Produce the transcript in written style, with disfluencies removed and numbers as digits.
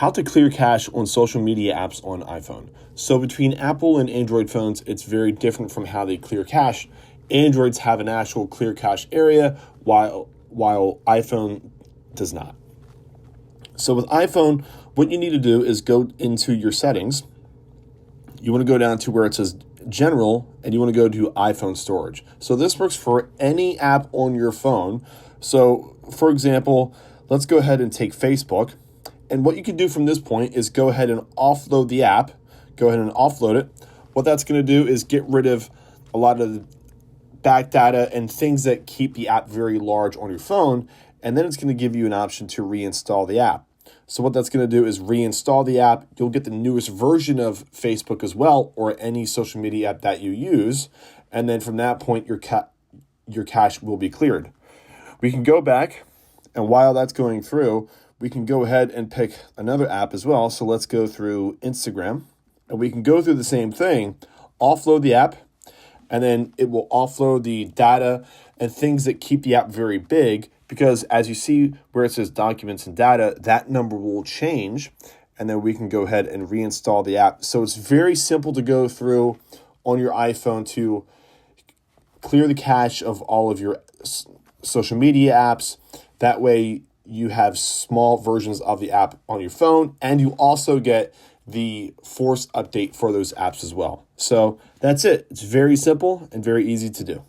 How to clear cache on social media apps on iPhone. So between Apple and Android phones, it's very different from how they clear cache. Androids have an actual clear cache area, while iPhone does not. So with iPhone, what you need to do is go into your settings. You want to go down to where it says General, and you want to go to iPhone storage. So this works for any app on your phone. So for example, let's go ahead and take Facebook. And what you can do from this point is go ahead and offload the app. Go ahead and offload it. What that's going to do is get rid of a lot of the back data and things that keep the app very large on your phone. And then it's going to give you an option to reinstall the app. So what that's going to do is reinstall the app. You'll get the newest version of Facebook as well, or any social media app that you use. And then from that point, your cache will be cleared. We can go back, and while that's going through, we can go ahead and pick another app as well. So let's go through Instagram, and we can go through the same thing, offload the app, and then it will offload the data and things that keep the app very big, because as you see where it says documents and data, that number will change, and then we can go ahead and reinstall the app. So it's very simple to go through on your iPhone to clear the cache of all of your social media apps. That way you have small versions of the app on your phone, and you also get the force update for those apps as well. So that's it. It's very simple and very easy to do.